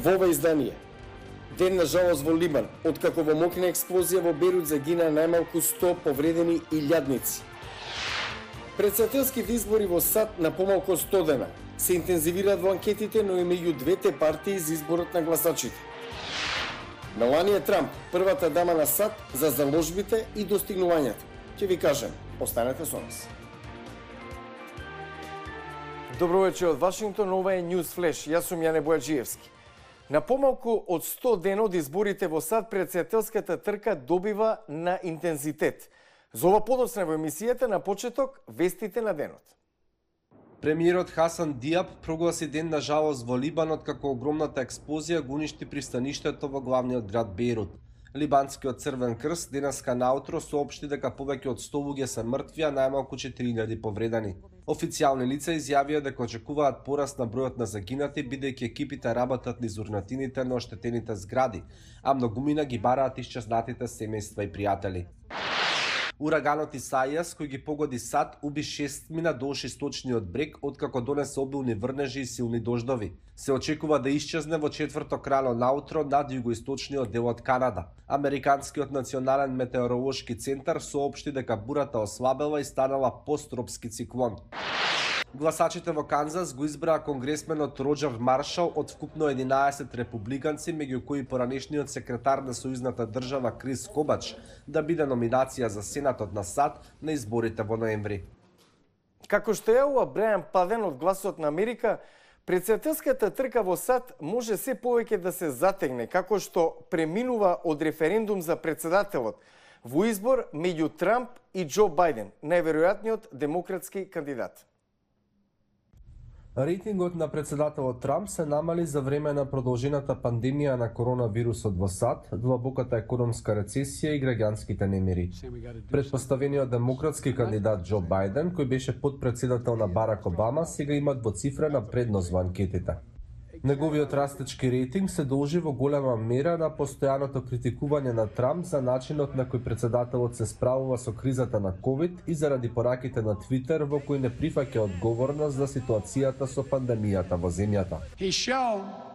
Во ова издание. Ден на жалост во Либан, откако во мокна експлозија во Берут загина најмалку 100 повредени илјадници. Претседателските избори во САД на помалку 100 дена се интензивираат во анкетите, но и меѓу двете партии за изборот на гласачите. Меланија Трамп, првата дама на САД за заложбите и достигнувањата. Ќе ви кажем, останете со нас. Добро вечер од Вашингтон, ова е News Flash. Јас сум Јане Бојаджиевски. На помалку од 100 дена од изборите во САД, претседателската трка добива на интензитет. За ова подоцна во емисијата на почеток вестите на денот. Премиерот Хасан Диаб прогласи ден на жалост во Либан откако огромната експлозија го уништи пристаништето во главниот град Бејрут. Либанскиот Црвен крст денеска наутро соопшти дека повеќе од 100 луѓе се мртви, а најмалку 4000 повредени. Официјални лица изјавија дека очекуваат пораст на бројот на загинати, бидејќи екипите работат низ урнатините на оштетените згради, а многумина ги бараат исчезнатите семејства и пријатели. Ураганот Исаијас, кој ги погоди САД, уби 6 мина долж источниот брег, откако донесе обилни врнежи и силни дождови. Се очекува да исчезне во четврток рано наутро над југоисточниот дел од Канада. Американскиот национален метеоролошки центар соопшти дека бурата ослабела и станала посттропски циклон. Гласачите во Канзас го избраа конгресменот Роџер Маршал од вкупно 11 републиканци, меѓу кои поранешниот секретар на сојузната држава Крис Кобач да биде номинација за Сенатот на САД на изборите во ноември. Како што јавува Брајан Паден од Гласот на Америка, претседателската трка во САД може се повеќе да се затегне, како што преминува од референдум за претседателот во избор меѓу Трамп и Џо Бајден, најверојатниот демократски кандидат. Рейтингот на претседателот Трамп се намали за време на продолжената пандемија на коронавирусот во САД, длабоката економска рецесија и граѓанските немири. Претпоставениот демократски кандидат Џо Бајден, кој беше потпредседател на Барак Обама, сега има двоцифрена предност во анкетите. Неговиот растечки рейтинг се должи во голема мера на постојаното критикување на Трамп за начинот на кој претседателот се справува со кризата на ковид и заради пораките на Твитер во кои не прифаќа одговорност за ситуацијата со пандемијата во земјата.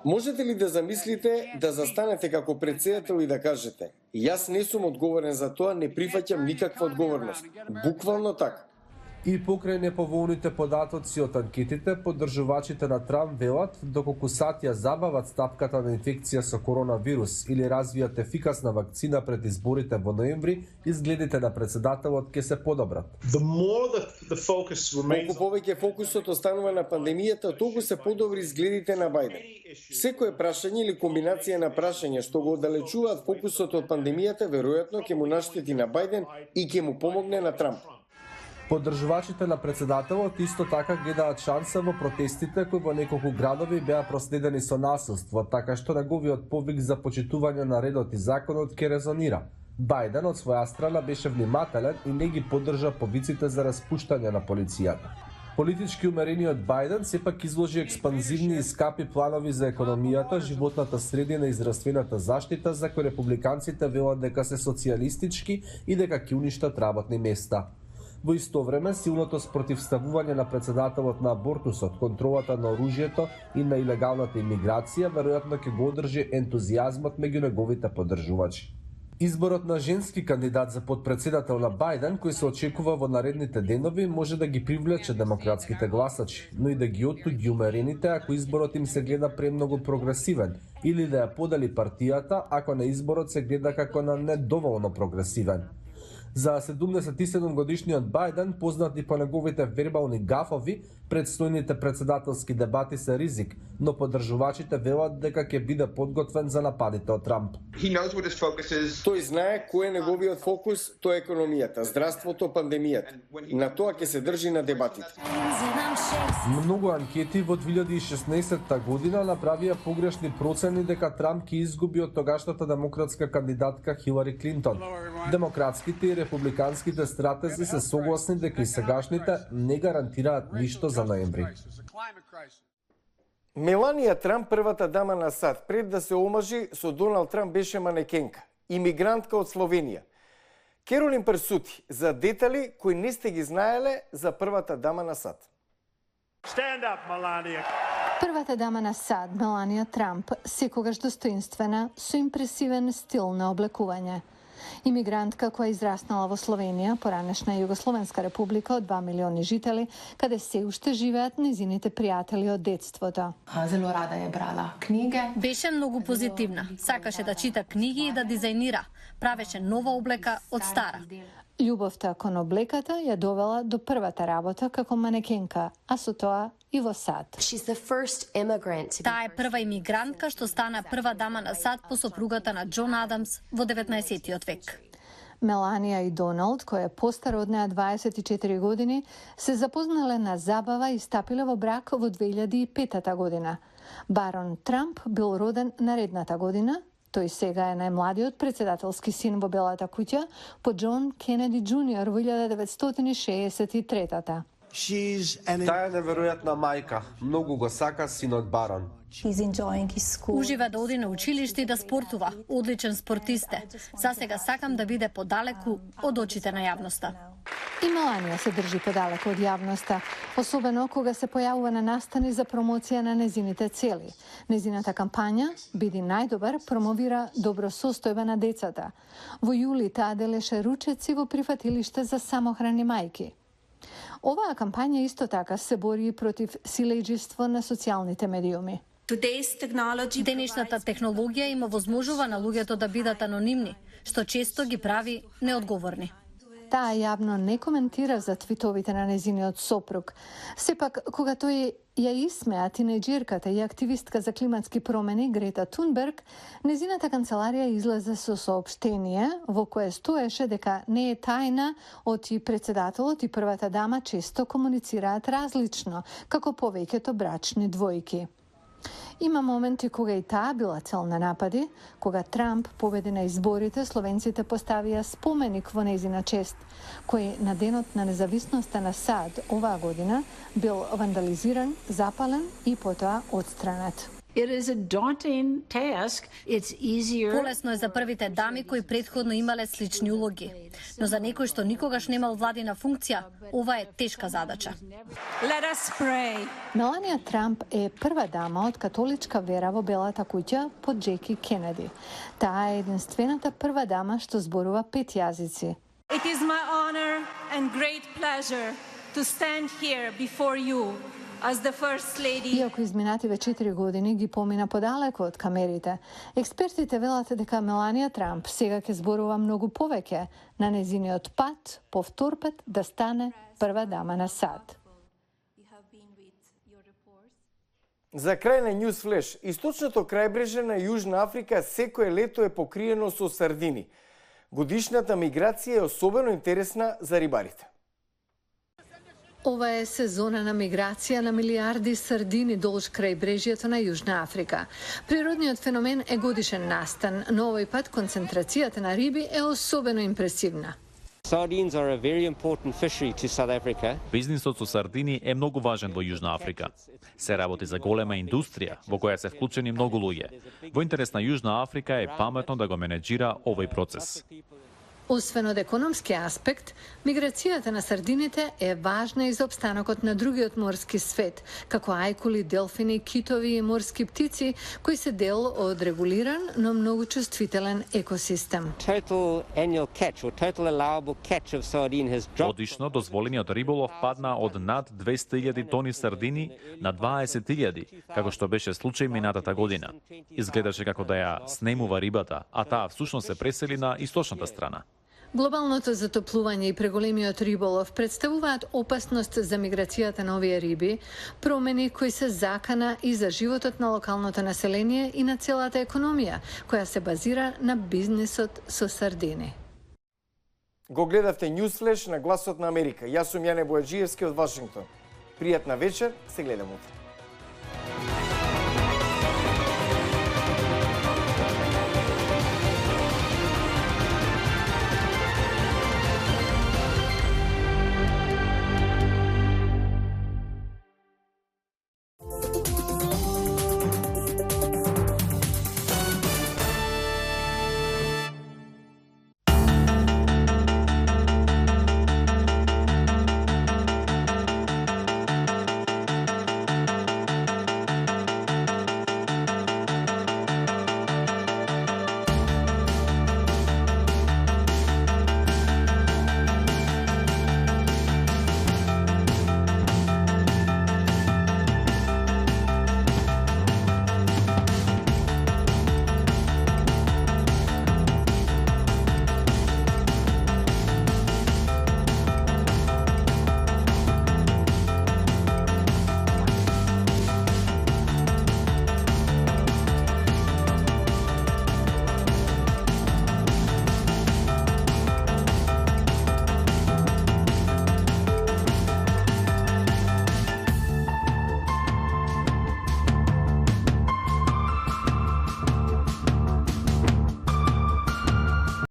Можете ли да замислите да застанете како претседател и да кажете: јас не сум одговорен за тоа, не прифаќам никаква одговорност. Буквално така. И покрај неповолните податоци од анкетите, поддржувачите на Трамп велат доколку САД ја забават стапката на инфекција со коронавирус или развијат ефикасна вакцина пред изборите во ноември, изгледите на претседателот ќе се подобрат. Колку повеќе фокусот останува на пандемијата, толку се подобри изгледите на Бајден. Секое прашање или комбинација на прашања што го оддалечуваат фокусот од пандемијата, веројатно ќе му наштети на Бајден и ќе му помогне на Трамп. Поддржувачите на претседателот исто така гледаат шанса во протестите кои во неколку градови беа проследени со насилство, така што неговиот повик за почитување на редот и законот ќе резонира. Бајден од своја страна беше внимателен и не ги поддржа повиците за распуштање на полицијата. Политички умерениот Бајден сепак изложи експанзивни и скапи планови за економијата, животната средина и здравствената заштита, за кои републиканците велат дека се социјалистички и дека ќе уништат работни места. Во исто време, силното спротивставување на претседателот на абортусот, контролата на оружјето и на илегалната имиграција веројатно ќе го одржи ентузијазмот меѓу неговите поддржувачи. Изборот на женски кандидат за потпредседател на Бајден, кој се очекува во наредните денови, може да ги привлече демократските гласачи, но и да ги оттуѓи умерените ако изборот им се гледа премногу прогресивен, или да ја подели партијата ако на изборот се гледа како на недоволно прогресивен. За 77 годишниот Бајден, познат и по неговите вербални гафови, предстојните претседателски дебати се ризик, но поддржувачите велат дека ќе биде подготвен за нападите од Трамп. Тој знае кој е неговиот фокус, тоа е економијата, здравството, пандемијата. На тоа ќе се држи на дебатите. Многу анкети во 2016 година направија погрешни процени дека Трамп ќе изгуби од тогашната демократска кандидатка Хилари Клинтон. Демократските и републиканските стратези се согласни дека и сегашните не гарантираат ништо за ноември. Меланија Трамп, првата дама на САД, пред да се омажи со Доналд Трамп, беше манекенка, имигрантка од Словенија. Керолин Персути за детали кои не сте ги знаеле за првата дама на САД. Stand up, Melania. Првата дама на САД, Меланија Трамп, секогаш достоинствена, со импресивен стил на облекување. Имигрантка која израснала во Словенија, поранешна Југословенска република од 2 милиони жители, каде се уште живеат незините пријатели од детството. Зело рада е брала книге. Беше многу позитивна. Сакаше да чита книги и да дизајнира. Правеше нова облека од стара. Љубовта кон облеката ја довела до првата работа како манекенка, а со тоа и во САД. Таа е прва имигрантка што стана прва дама на САД по сопругата на Џон Адамс во 19. век. Меланија и Доналд, кој е постар од неа 24 години, се запознале на забава и стапиле во брак во 2005 година. Барон Трамп бил роден наредната година. Тој сега е најмладиот председателски син во Белата куќа по Џон Кенеди Џуниор во 1963-та. Таа е неверојатна мајка. Многу го сака синот Барон. Ужива да оди на училиште и да спортува. Одличен спортист е. Засега сакам да биде подалеку од очите на јавноста. И Меланија се држи подалеку од јавноста, особено кога се појавува на настани за промоција на незините цели. Незината кампања "Биди најдобар" промовира добро состојба на децата. Во јули таа делеше ручеци во прифатилиште за самохрани мајки. Оваа кампања исто така се бори и против силејџиство на социјалните медиуми. Денешната технологија има возможува на луѓето да бидат анонимни, што често ги прави неодговорни. Таа јавно не коментира за твитовите на незиниот сопруг. Сепак, кога тој ја исмеа тинејџерката и активистка за климатски промени Грета Тунберг, незината канцеларија излезе со соопштение во кое стоеше дека не е тајна оти председателот и првата дама често комуницираат различно, како повеќето брачни двојки. Има моменти кога и таа била цел на напади. Кога Трамп победи на изборите, словенците поставија споменик во незина чест, кој на денот на независноста на САД оваа година бил вандализиран, запален и потоа отстранет. Полесно е за првите дами кои претходно имале слични улоги, но за некој што никогаш немал владина функција, ова е тешка задача. Меланија Трамп е прва дама од католичка вера во Белата куќа под Џеки Кенеди. Таа е единствената прва дама што зборува 5 јазици. It is my honor and great pleasure to stand here before you as the first lady. Иако изминативе 4 години ги помина подалеку од камерите, експертите велат дека Меланија Трамп сега ќе зборува многу повеќе на незиниот пат, повтор пат да стане прва дама на САД. За крај на News Flash, источното крајбрежје на Јужна Африка секое лето е покриено со сардини. Годишната миграција е особено интересна за рибарите. Ова е сезона на миграција на милиарди сардини долж крајбрежјето на Јужна Африка. Природниот феномен е годишен настан, но овој пат концентрацијата на риби е особено импресивна. Sardines are a very important fishery to South Africa. Бизнисот со сардини е многу важен во Јужна Африка. Се работи за голема индустрија во која се вклучени многу луѓе. Во интерес на Јужна Африка е паметно да го менеџира овој процес. Освен од економски аспект, миграцијата на сардините е важна и за опстанокот на другиот морски свет, како ајкули, делфини, китови и морски птици, кои се дел од регулиран, но многу чувствителен екосистем. Total annual catch or total allowable catch of sardine has dropped. Годишно дозволениот риболов падна од над 200.000 тони сардини на 20.000, како што беше случај минатата година. Изгледаше како да ја снемува рибата, а таа всушност се пресели на источната страна. Глобалното затоплување и преголемиот риболов представуваат опасност за миграцијата на овие риби, промени кои се закана и за животот на локалното население и на целата економија, која се базира на бизнисот со сардини. Го гледавте News Flash на Гласот на Америка. Јас сум Јане Бојаджиевски од Вашингтон. Пријатна вечер, се гледаме утре.